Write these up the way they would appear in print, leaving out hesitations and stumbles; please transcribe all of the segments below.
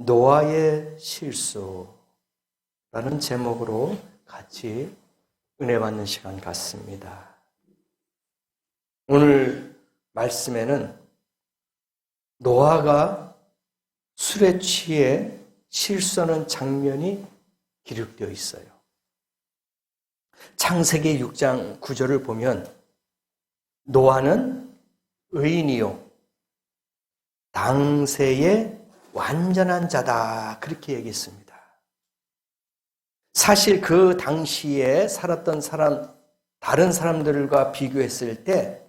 노아의 실수라는 제목으로 같이 은혜 받는 시간 갖습니다. 오늘 말씀에는 노아가 술에 취해 실수하는 장면이 기록되어 있어요. 창세기 6장 9절을 보면 노아는 의인이요 당세의 완전한 자다 그렇게 얘기했습니다. 사실 그 당시에 살았던 다른 사람들과 비교했을 때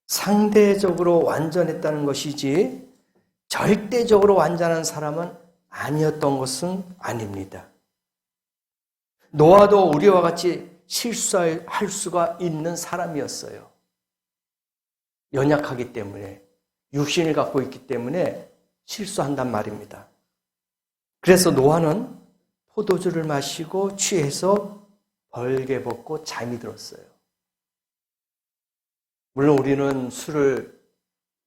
상대적으로 완전했다는 것이지 절대적으로 완전한 사람은 아니었던 것은 아닙니다. 노아도 우리와 같이 실수할 수가 있는 사람이었어요. 연약하기 때문에, 육신을 갖고 있기 때문에 실수한단 말입니다. 그래서 노아는 포도주를 마시고 취해서 벌게 벗고 잠이 들었어요. 물론 우리는 술을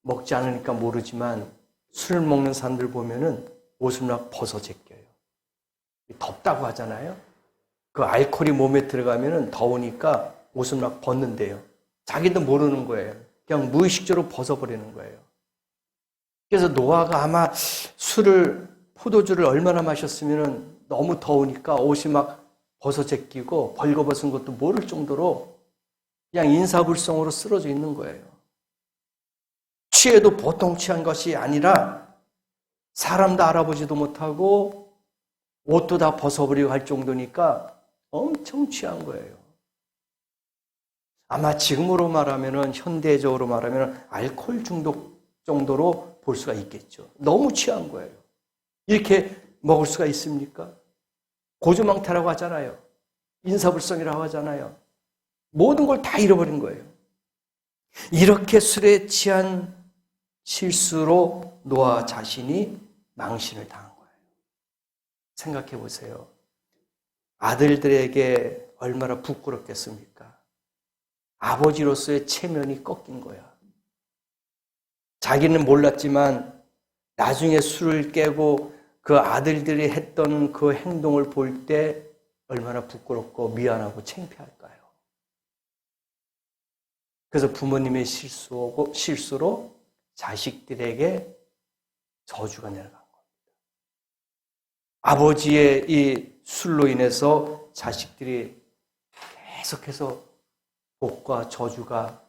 먹지 않으니까 모르지만 술을 먹는 사람들 보면은 옷을 막 벗어 제껴요. 덥다고 하잖아요. 그 알코올이 몸에 들어가면은 더우니까 옷을 막 벗는데요. 자기도 모르는 거예요. 그냥 무의식적으로 벗어버리는 거예요. 그래서 노아가 아마 포도주를 얼마나 마셨으면은 너무 더우니까 옷이 막 벗어 제끼고 벌거벗은 것도 모를 정도로 그냥 인사불성으로 쓰러져 있는 거예요. 취해도 보통 취한 것이 아니라 사람도 알아보지도 못하고 옷도 다 벗어버리고 할 정도니까 엄청 취한 거예요. 아마 지금으로 말하면은 현대적으로 말하면 알코올 중독 정도로 볼 수가 있겠죠. 너무 취한 거예요. 이렇게 먹을 수가 있습니까? 고주망태라고 하잖아요. 인사불성이라고 하잖아요. 모든 걸 다 잃어버린 거예요. 이렇게 술에 취한 실수로 노아 자신이 망신을 당한 거예요. 생각해 보세요. 아들들에게 얼마나 부끄럽겠습니까? 아버지로서의 체면이 꺾인 거야. 자기는 몰랐지만 나중에 술을 깨고 그 아들들이 했던 그 행동을 볼 때 얼마나 부끄럽고 미안하고 창피할까요? 그래서 부모님의 실수로 자식들에게 저주가 내려간 겁니다. 아버지의 이 술로 인해서 자식들이 계속해서 복과 저주가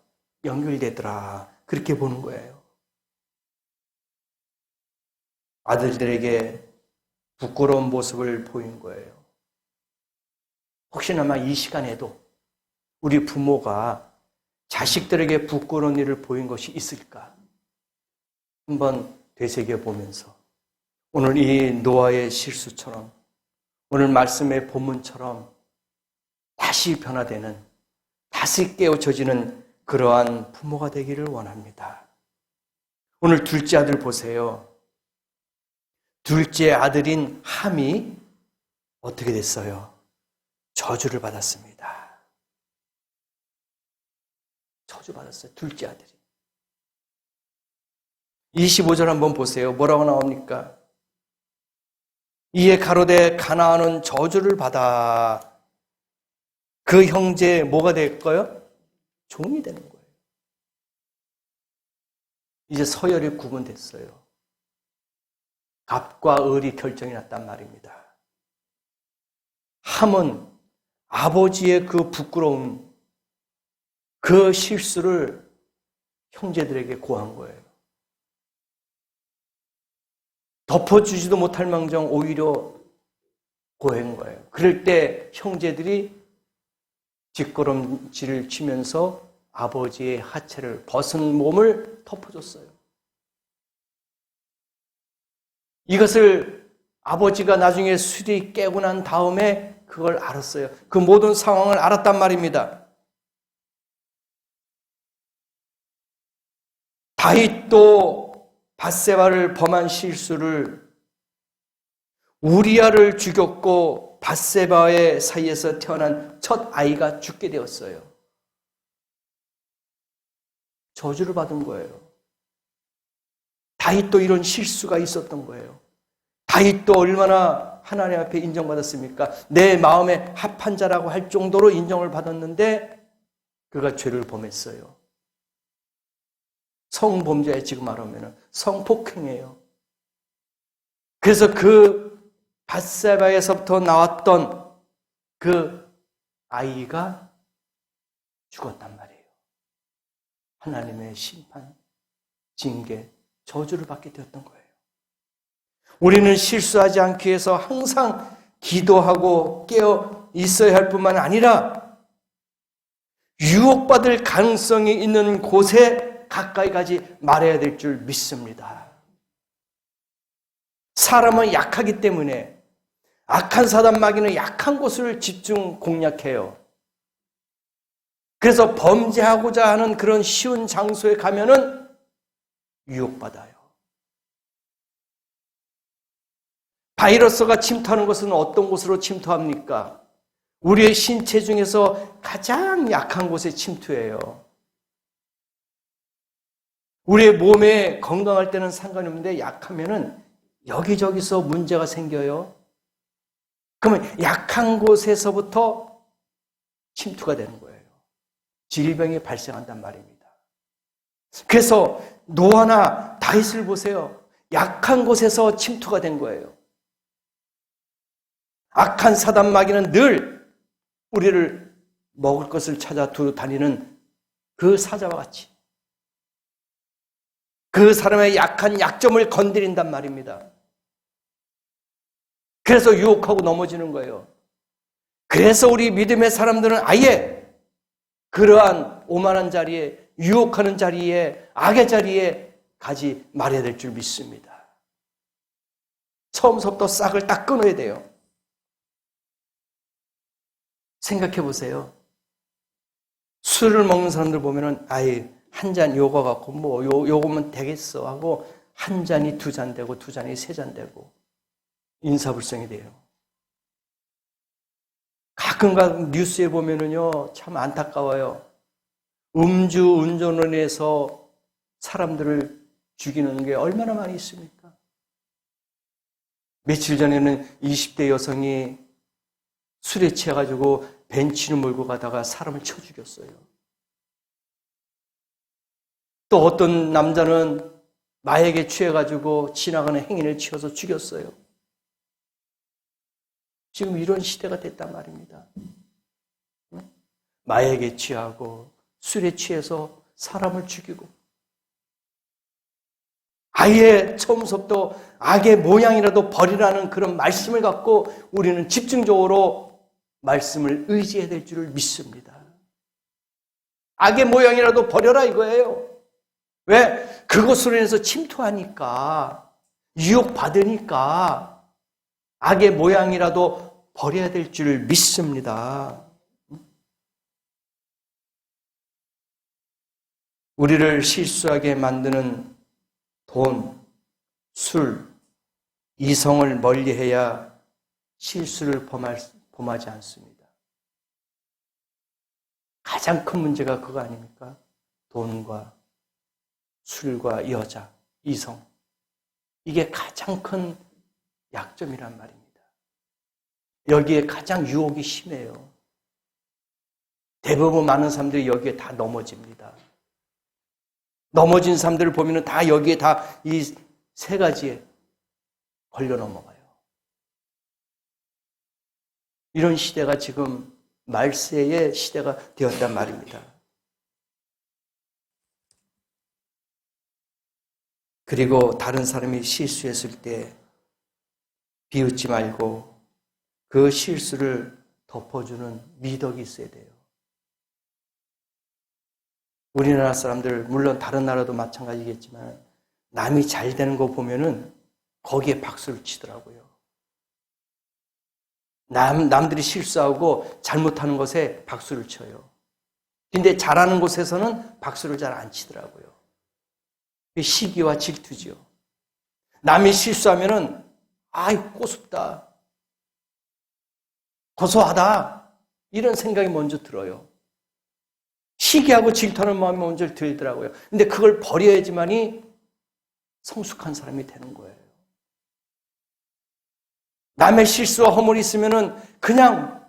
연결되더라. 그렇게 보는 거예요. 아들들에게 부끄러운 모습을 보인 거예요. 혹시나마 이 시간에도 우리 부모가 자식들에게 부끄러운 일을 보인 것이 있을까? 한번 되새겨보면서 오늘 이 노아의 실수처럼 오늘 말씀의 본문처럼 다시 변화되는 다시 깨우쳐지는 그러한 부모가 되기를 원합니다. 오늘 둘째 아들 보세요. 둘째 아들인 함이 어떻게 됐어요? 저주를 받았습니다. 저주받았어요. 둘째 아들이. 25절 한번 보세요. 뭐라고 나옵니까? 이에 가로되 가나안은 저주를 받아 그 형제 뭐가 될까요? 종이 되는 거예요. 이제 서열이 구분됐어요. 갑과 을이 결정이 났단 말입니다. 함은 아버지의 그 부끄러움, 그 실수를 형제들에게 고한 거예요. 덮어주지도 못할 망정 오히려 고한 거예요. 그럴 때 형제들이 뒷걸음질을 치면서 아버지의 하체를 벗은 몸을 덮어줬어요. 이것을 아버지가 나중에 술이 깨고 난 다음에 그걸 알았어요. 그 모든 상황을 알았단 말입니다. 다윗도 밧세바를 범한 실수를 우리아를 죽였고 밧세바의 사이에서 태어난 첫 아이가 죽게 되었어요. 저주를 받은 거예요. 다윗도 이런 실수가 있었던 거예요. 다윗도 얼마나 하나님 앞에 인정받았습니까? 내 마음에 합한 자라고 할 정도로 인정을 받았는데 그가 죄를 범했어요. 성범죄에 지금 말하면 성폭행이에요. 그래서 그 밧세바에서부터 나왔던 그 아이가 죽었단 말이에요. 하나님의 심판, 징계, 저주를 받게 되었던 거예요. 우리는 실수하지 않기 위해서 항상 기도하고 깨어 있어야 할 뿐만 아니라 유혹받을 가능성이 있는 곳에 가까이 가지 말아야 될 줄 믿습니다. 사람은 약하기 때문에 악한 사단 마귀는 약한 곳을 집중 공략해요. 그래서 범죄하고자 하는 그런 쉬운 장소에 가면은 유혹받아요. 바이러스가 침투하는 것은 어떤 곳으로 침투합니까? 우리의 신체 중에서 가장 약한 곳에 침투해요. 우리의 몸에 건강할 때는 상관이 없는데 약하면은 여기저기서 문제가 생겨요. 그러면 약한 곳에서부터 침투가 되는 거예요. 질병이 발생한단 말입니다. 그래서 노아나 다윗을 보세요. 약한 곳에서 침투가 된 거예요. 악한 사단 마귀는 늘 우리를 먹을 것을 찾아 두루 다니는 그 사자와 같이 그 사람의 약한 약점을 건드린단 말입니다. 그래서 유혹하고 넘어지는 거예요. 그래서 우리 믿음의 사람들은 아예 그러한 오만한 자리에, 유혹하는 자리에, 악의 자리에 가지 말아야 될 줄 믿습니다. 처음부터 싹을 딱 끊어야 돼요. 생각해 보세요. 술을 먹는 사람들 보면은 아예 한 잔 요거 갖고 뭐 요거면 되겠어 하고 한 잔이 두 잔 되고 두 잔이 세 잔 되고 인사불성이 돼요. 가끔가끔 뉴스에 보면은요 참 안타까워요. 음주 운전을 해서 사람들을 죽이는 게 얼마나 많이 있습니까? 며칠 전에는 20대 여성이 술에 취해가지고 벤치를 몰고 가다가 사람을 쳐 죽였어요. 또 어떤 남자는 마약에 취해가지고 지나가는 행인을 치어서 죽였어요. 지금 이런 시대가 됐단 말입니다. 마약에 취하고 술에 취해서 사람을 죽이고 아예 처음부터 악의 모양이라도 버리라는 그런 말씀을 갖고 우리는 집중적으로 말씀을 의지해야 될 줄을 믿습니다. 악의 모양이라도 버려라 이거예요. 왜? 그것으로 인해서 침투하니까 유혹받으니까 악의 모양이라도 버려야 될 줄을 믿습니다. 우리를 실수하게 만드는 돈, 술, 이성을 멀리해야 실수를 범하지 않습니다. 가장 큰 문제가 그거 아닙니까? 돈과 술과 여자, 이성. 이게 가장 큰 약점이란 말입니다. 여기에 가장 유혹이 심해요. 대부분 많은 사람들이 여기에 다 넘어집니다. 넘어진 사람들을 보면 다 여기에 다 이 세 가지에 걸려 넘어가요. 이런 시대가 지금 말세의 시대가 되었단 말입니다. 그리고 다른 사람이 실수했을 때 비웃지 말고 그 실수를 덮어주는 미덕이 있어야 돼요. 우리나라 사람들, 물론 다른 나라도 마찬가지겠지만 남이 잘 되는 거 보면은 거기에 박수를 치더라고요. 남들이 실수하고 잘못하는 것에 박수를 쳐요. 근데 잘하는 곳에서는 박수를 잘 안 치더라고요. 시기와 질투지요. 남이 실수하면은 아이 꼬숩다, 고소하다 이런 생각이 먼저 들어요. 시기하고 질투하는 마음이 먼저 들더라고요. 근데 그걸 버려야지만이 성숙한 사람이 되는 거예요. 남의 실수와 허물이 있으면은 그냥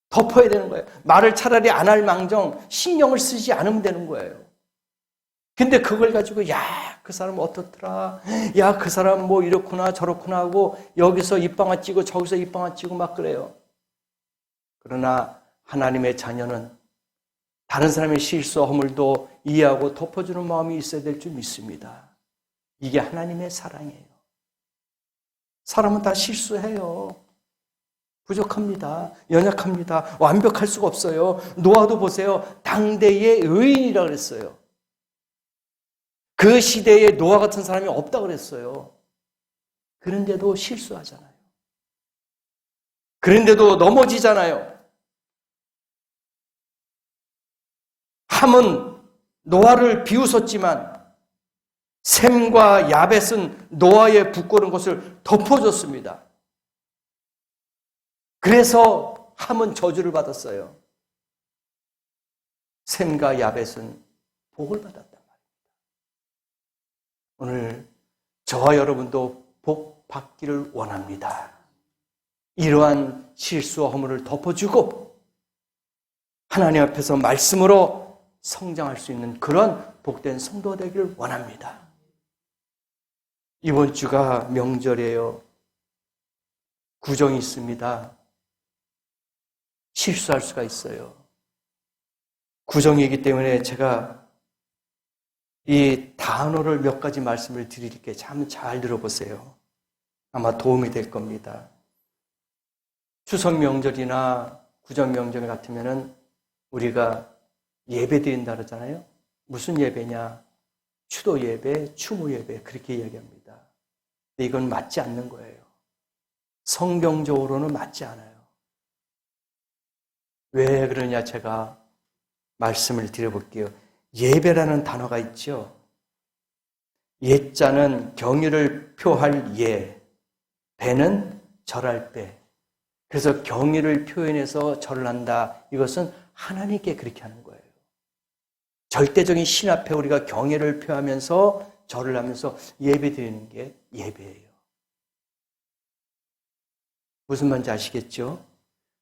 덮어야 되는 거예요. 말을 차라리 안 할 망정 신경을 쓰지 않으면 되는 거예요. 근데 그걸 가지고 야, 그 사람 어떻더라. 야, 그 사람 뭐 이렇구나 저렇구나 하고 여기서 입방아 찌고 저기서 입방아 찌고 막 그래요. 그러나 하나님의 자녀는 다른 사람의 실수와 허물도 이해하고 덮어주는 마음이 있어야 될 줄 믿습니다. 이게 하나님의 사랑이에요. 사람은 다 실수해요. 부족합니다. 연약합니다. 완벽할 수가 없어요. 노아도 보세요. 당대의 의인이라고 그랬어요. 그 시대에 노아 같은 사람이 없다고 그랬어요. 그런데도 실수하잖아요. 그런데도 넘어지잖아요. 함은 노아를 비웃었지만 셈과 야벳은 노아의 부끄러운 것을 덮어줬습니다. 그래서 함은 저주를 받았어요. 셈과 야벳은 복을 받았단 말입니다. 오늘 저와 여러분도 복 받기를 원합니다. 이러한 실수와 허물을 덮어주고 하나님 앞에서 말씀으로 성장할 수 있는 그런 복된 성도가 되기를 원합니다. 이번 주가 명절이에요. 구정이 있습니다. 실수할 수가 있어요. 구정이기 때문에 제가 이 단어를 몇 가지 말씀을 드릴게요. 참 잘 들어보세요. 아마 도움이 될 겁니다. 추석 명절이나 구정 명절 같으면은 우리가 예배 드린다 그러잖아요. 무슨 예배냐? 추도 예배, 추모 예배 그렇게 이야기합니다. 근데 이건 맞지 않는 거예요. 성경적으로는 맞지 않아요. 왜 그러냐 제가 말씀을 드려볼게요. 예배라는 단어가 있죠. 예자는 경의를 표할 예, 배는 절할 배. 그래서 경의를 표현해서 절을 한다. 이것은 하나님께 그렇게 하는 거예요. 절대적인 신 앞에 우리가 경의를 표하면서 절을 하면서 예배 드리는 게 예배예요. 무슨 말인지 아시겠죠?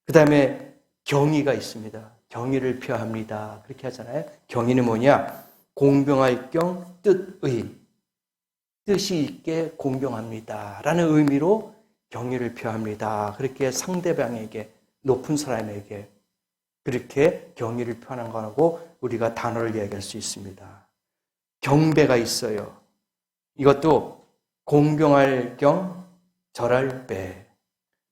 그 다음에 경의가 있습니다. 경의를 표합니다. 그렇게 하잖아요. 경의는 뭐냐? 공병할 경 뜻의. 뜻이 있게 공경합니다. 라는 의미로 경의를 표합니다. 그렇게 상대방에게, 높은 사람에게 그렇게 경의를 표하는 거라고 우리가 단어를 이야기할 수 있습니다. 경배가 있어요. 이것도 공경할 경, 절할 배.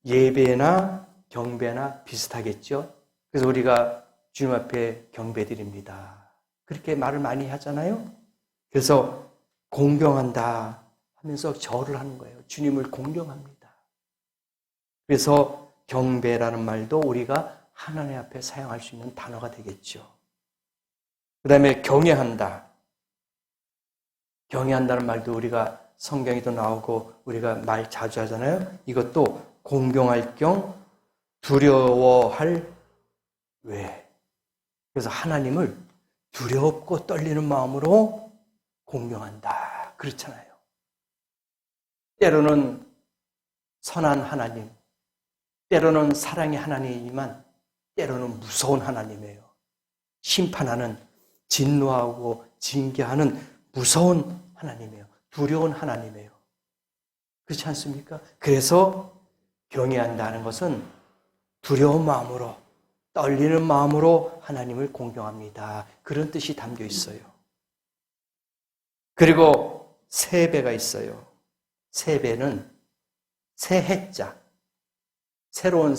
예배나 경배나 비슷하겠죠? 그래서 우리가 주님 앞에 경배드립니다. 그렇게 말을 많이 하잖아요? 그래서 공경한다 하면서 절을 하는 거예요. 주님을 공경합니다. 그래서 경배라는 말도 우리가 하나님 앞에 사용할 수 있는 단어가 되겠죠. 그 다음에 경외한다. 경외한다는 말도 우리가 성경에도 나오고 우리가 말 자주 하잖아요. 이것도 공경할 경, 두려워할 왜. 그래서 하나님을 두렵고 떨리는 마음으로 공경한다. 그렇잖아요. 때로는 선한 하나님, 때로는 사랑의 하나님이지만 때로는 무서운 하나님이에요. 심판하는, 진노하고 징계하는 무서운 하나님이에요. 두려운 하나님이에요. 그렇지 않습니까? 그래서 경외한다는 것은 두려운 마음으로, 떨리는 마음으로 하나님을 공경합니다. 그런 뜻이 담겨 있어요. 그리고 세배가 있어요. 세배는 새해자, 새로운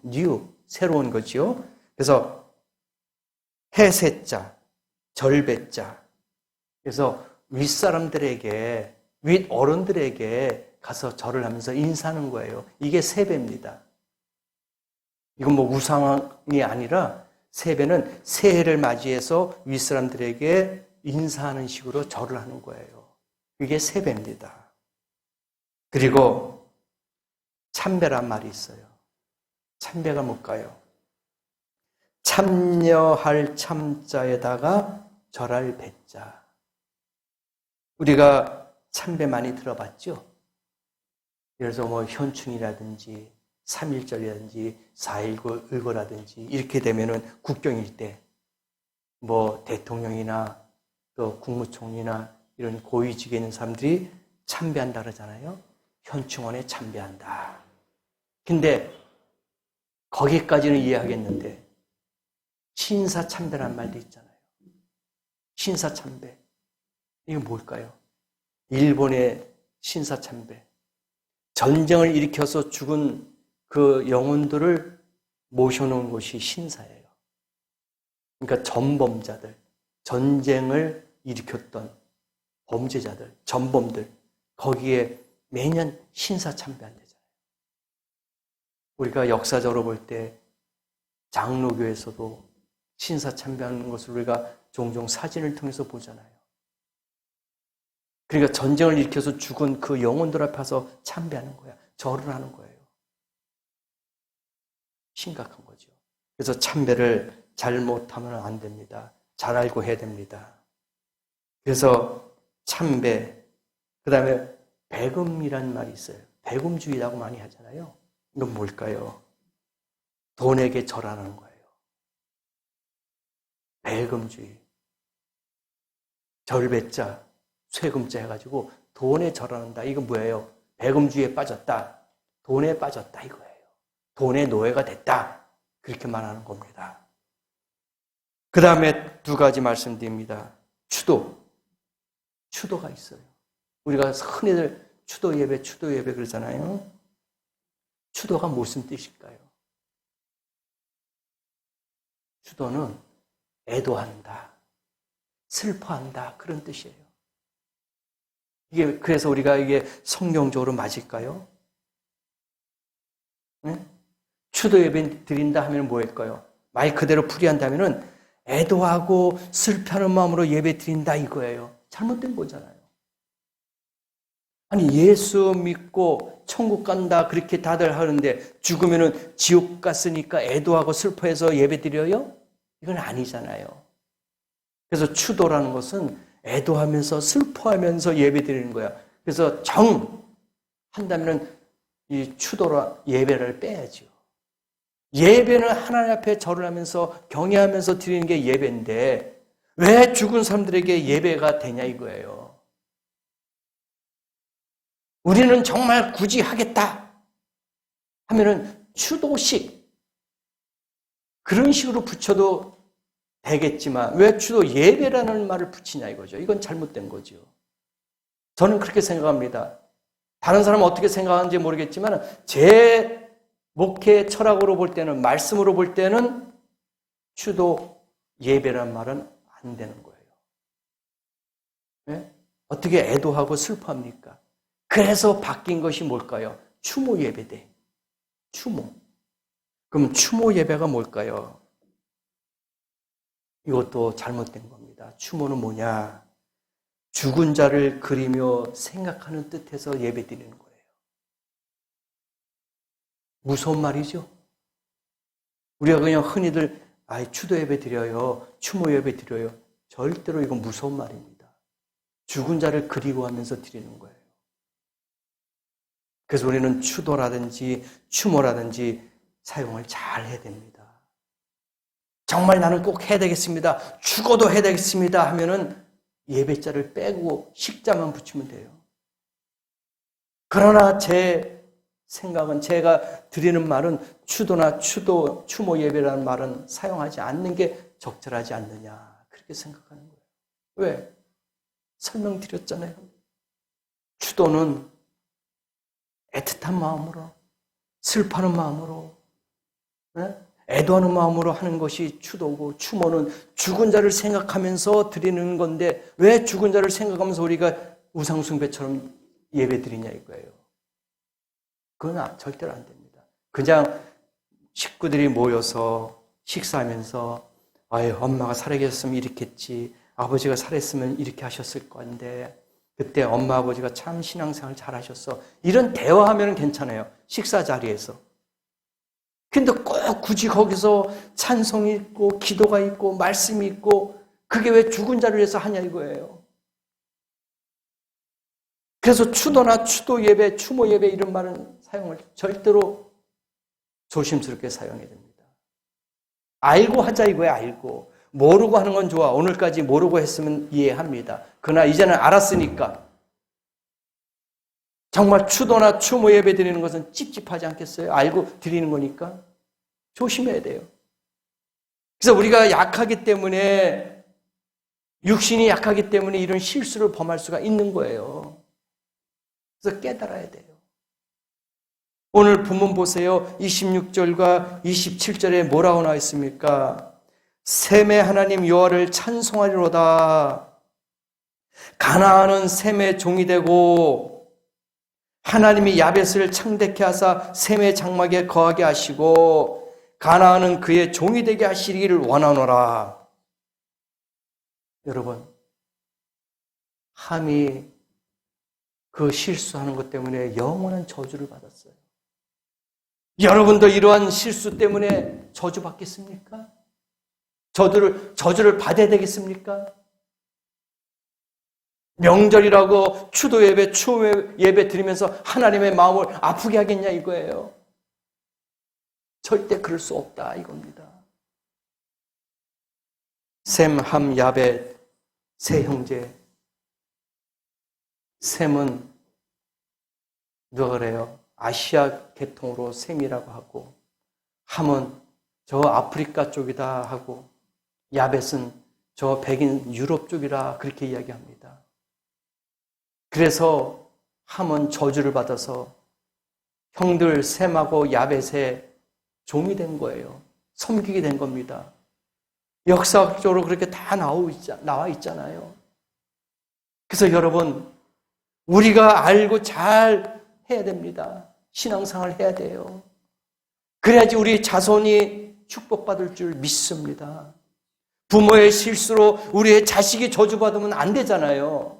new, 새로운 거죠. 그래서 해세자, 절배자. 그래서 윗사람들에게, 윗어른들에게 가서 절을 하면서 인사하는 거예요. 이게 세배입니다. 이건 뭐 우상이 아니라 세배는 새해를 맞이해서 윗사람들에게 인사하는 식으로 절을 하는 거예요. 이게 세배입니다. 그리고 참배란 말이 있어요. 참배가 뭘까요? 참여할 참자에다가 절할 배자. 우리가 참배 많이 들어봤죠? 예를 들어서 뭐 현충이라든지 3.1절이라든지 4.19라든지 이렇게 되면은 국경일 때 뭐 대통령이나 또 국무총리나 이런 고위직에 있는 사람들이 참배한다 그러잖아요. 현충원에 참배한다. 근데 거기까지는 이해하겠는데 신사참배란 말도 있잖아요. 신사참배. 이게 뭘까요? 일본의 신사참배. 전쟁을 일으켜서 죽은 그 영혼들을 모셔놓은 곳이 신사예요. 그러니까 전범자들, 전쟁을 일으켰던 범죄자들, 전범들, 거기에 매년 신사참배한대잖아요. 우리가 역사적으로 볼 때 장로교에서도 신사참배하는 것을 우리가 종종 사진을 통해서 보잖아요. 그러니까 전쟁을 일으켜서 죽은 그 영혼들 앞에서 참배하는 거야. 절을 하는 거예요. 심각한 거죠. 그래서 참배를 잘못하면 안 됩니다. 잘 알고 해야 됩니다. 그래서 참배, 그 다음에 배금이라는 말이 있어요. 배금주의라고 많이 하잖아요. 이건 뭘까요? 돈에게 절하는 거예요. 배금주의. 절배자, 쇠금자 해가지고 돈에 절하는다. 이건 뭐예요? 배금주의에 빠졌다. 돈에 빠졌다 이거예요. 돈의 노예가 됐다. 그렇게 말하는 겁니다. 그 다음에 두 가지 말씀드립니다. 추도. 추도가 있어요. 우리가 흔히들 추도 예배 그러잖아요. 추도가 무슨 뜻일까요? 추도는 애도한다, 슬퍼한다 그런 뜻이에요. 이게 그래서 우리가 이게 성경적으로 맞을까요? 네? 추도 예배 드린다 하면 뭐일까요? 말 그대로 풀이한다면은 애도하고 슬퍼하는 마음으로 예배 드린다 이거예요. 잘못된 거잖아요. 아니 예수 믿고 천국 간다 그렇게 다들 하는데 죽으면은 지옥 갔으니까 애도하고 슬퍼해서 예배 드려요? 이건 아니잖아요. 그래서 추도라는 것은 애도하면서 슬퍼하면서 예배 드리는 거야. 그래서 한다면은 이 추도라 예배를 빼야죠. 예배는 하나님 앞에 절을 하면서 경외하면서 드리는 게 예배인데 왜 죽은 사람들에게 예배가 되냐 이거예요. 우리는 정말 굳이 하겠다 하면은 추도식 그런 식으로 붙여도 되겠지만 왜 추도 예배라는 말을 붙이냐 이거죠. 이건 잘못된 거죠. 저는 그렇게 생각합니다. 다른 사람은 어떻게 생각하는지 모르겠지만 제 목회 철학으로 볼 때는 말씀으로 볼 때는 추도 예배란 말은 안 되는 거예요. 네? 어떻게 애도하고 슬퍼합니까? 그래서 바뀐 것이 뭘까요? 추모 예배대. 추모. 그럼 추모 예배가 뭘까요? 이것도 잘못된 겁니다. 추모는 뭐냐? 죽은 자를 그리며 생각하는 뜻에서 예배 드리는 거예요. 무서운 말이죠? 우리가 그냥 흔히들 추도 예배 드려요. 추모 예배 드려요. 절대로 이건 무서운 말입니다. 죽은 자를 그리워하면서 드리는 거예요. 그래서 우리는 추도라든지 추모라든지 사용을 잘 해야 됩니다. 정말 나는 꼭 해야 되겠습니다. 죽어도 해야 되겠습니다 하면은 예배자를 빼고 식자만 붙이면 돼요. 그러나 제 생각은 제가 드리는 말은 추도나 추모 예배라는 말은 사용하지 않는 게 적절하지 않느냐 그렇게 생각하는 거예요. 왜? 설명드렸잖아요. 추도는 애틋한 마음으로 슬퍼하는 마음으로 애도하는 마음으로 하는 것이 추도고 추모는 죽은 자를 생각하면서 드리는 건데 왜 죽은 자를 생각하면서 우리가 우상숭배처럼 예배 드리냐 이거예요. 그건 절대로 안 됩니다. 그냥 식구들이 모여서 식사하면서 엄마가 살아계셨으면 이렇게 했지 아버지가 살았으면 이렇게 하셨을 건데 그때 엄마 아버지가 참 신앙생활 잘하셨어. 이런 대화하면 괜찮아요. 식사 자리에서. 근데 꼭 굳이 거기서 찬송이 있고 기도가 있고 말씀이 있고 그게 왜 죽은 자를 위해서 하냐 이거예요. 그래서 추도나 추도 예배, 추모 예배 이런 말은 사용을 절대로 조심스럽게 사용해야 됩니다. 알고 하자 이거야, 알고. 모르고 하는 건 좋아. 오늘까지 모르고 했으면 이해합니다. 그러나 이제는 알았으니까 정말 추도나 추모 예배 드리는 것은 찝찝하지 않겠어요? 알고 드리는 거니까 조심해야 돼요. 그래서 우리가 약하기 때문에, 육신이 약하기 때문에 이런 실수를 범할 수가 있는 거예요. 그래서 깨달아야 돼요. 오늘 본문 보세요. 26절과 27절에 뭐라고 나와 있습니까? 셈의 하나님 여호와를 찬송하리로다. 가나안은 셈의 종이 되고 하나님이 야벳을 창대케 하사 셈의 장막에 거하게 하시고 가나안은 그의 종이 되게 하시기를 원하노라. 여러분, 함이 그 실수하는 것 때문에 영원한 저주를 받았어요. 여러분도 이러한 실수 때문에 저주받겠습니까? 저주를 받아야 되겠습니까? 명절이라고 추도 예배, 추모 예배 드리면서 하나님의 마음을 아프게 하겠냐 이거예요. 절대 그럴 수 없다 이겁니다. 셈, 함, 야벳 세 형제. 셈은 누가 그래요? 아시아 계통으로 셈이라고 하고, 함은 저 아프리카 쪽이다 하고, 야벳은 저 백인 유럽 쪽이라 그렇게 이야기합니다. 그래서 함은 저주를 받아서 형들 셈하고 야벳의 종이 된 거예요. 섬기게 된 겁니다. 역사적으로 그렇게 다 나와 있잖아요. 그래서 여러분, 우리가 알고 잘 해야 됩니다. 신앙생활을 해야 돼요. 그래야지 우리 자손이 축복받을 줄 믿습니다. 부모의 실수로 우리의 자식이 저주받으면 안 되잖아요.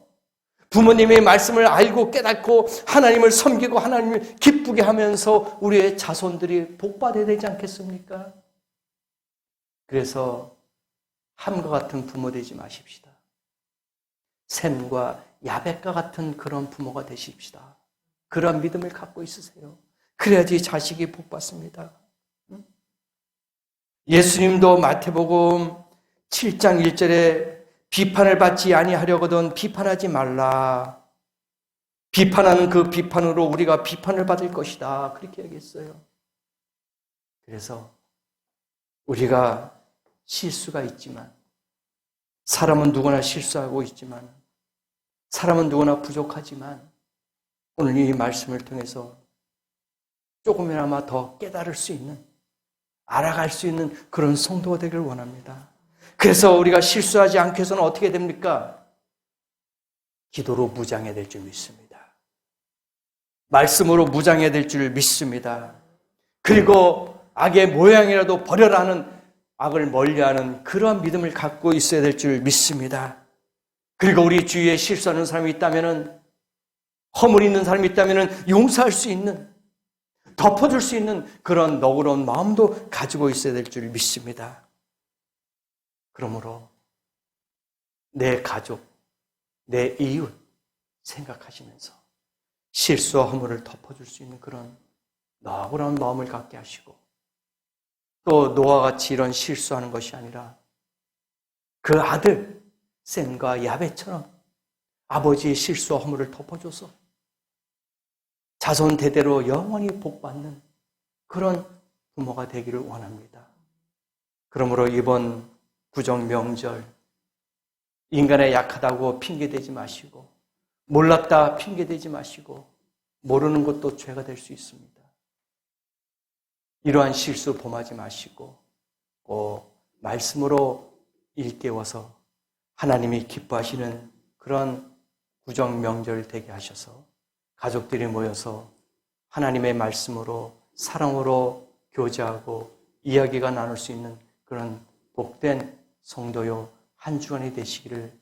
부모님의 말씀을 알고 깨닫고 하나님을 섬기고 하나님을 기쁘게 하면서 우리의 자손들이 복받아야 되지 않겠습니까? 그래서 함과 같은 부모 되지 마십시다. 셈과 야벳과 같은 그런 부모가 되십시다. 그런 믿음을 갖고 있으세요. 그래야지 자식이 복받습니다. 예수님도 마태복음 7장 1절에 비판을 받지 아니하려거든 비판하지 말라. 비판하는 그 비판으로 우리가 비판을 받을 것이다. 그렇게 얘기했어요. 그래서 우리가 실수가 있지만, 사람은 누구나 실수하고 있지만, 사람은 누구나 부족하지만, 오늘 이 말씀을 통해서 조금이나마 더 깨달을 수 있는, 알아갈 수 있는 그런 성도가 되기를 원합니다. 그래서 우리가 실수하지 않게 해서는 어떻게 됩니까? 기도로 무장해야 될 줄 믿습니다. 말씀으로 무장해야 될 줄 믿습니다. 그리고 악의 모양이라도 버려라 하는, 악을 멀리하는 그러한 믿음을 갖고 있어야 될 줄 믿습니다. 그리고 우리 주위에 실수하는 사람이 있다면, 허물 있는 사람이 있다면 용서할 수 있는, 덮어줄 수 있는 그런 너그러운 마음도 가지고 있어야 될 줄 믿습니다. 그러므로 내 가족, 내 이웃 생각하시면서 실수와 허물을 덮어줄 수 있는 그런 너그러운 마음을 갖게 하시고, 또 노아와 같이 이런 실수하는 것이 아니라 그 아들 셈과 야벳처럼 아버지의 실수와 허물을 덮어줘서 자손 대대로 영원히 복받는 그런 부모가 되기를 원합니다. 그러므로 이번 구정 명절, 인간의 약하다고 핑계대지 마시고, 몰랐다 핑계대지 마시고, 모르는 것도 죄가 될 수 있습니다. 이러한 실수 범하지 마시고, 꼭 말씀으로 일깨워서 하나님이 기뻐하시는 그런 구정 명절 되게 하셔서 가족들이 모여서 하나님의 말씀으로 사랑으로 교제하고 이야기가 나눌 수 있는 그런 복된 성도요 한 주간이 되시기를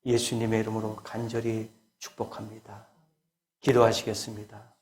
예수님의 이름으로 간절히 축복합니다. 기도하시겠습니다.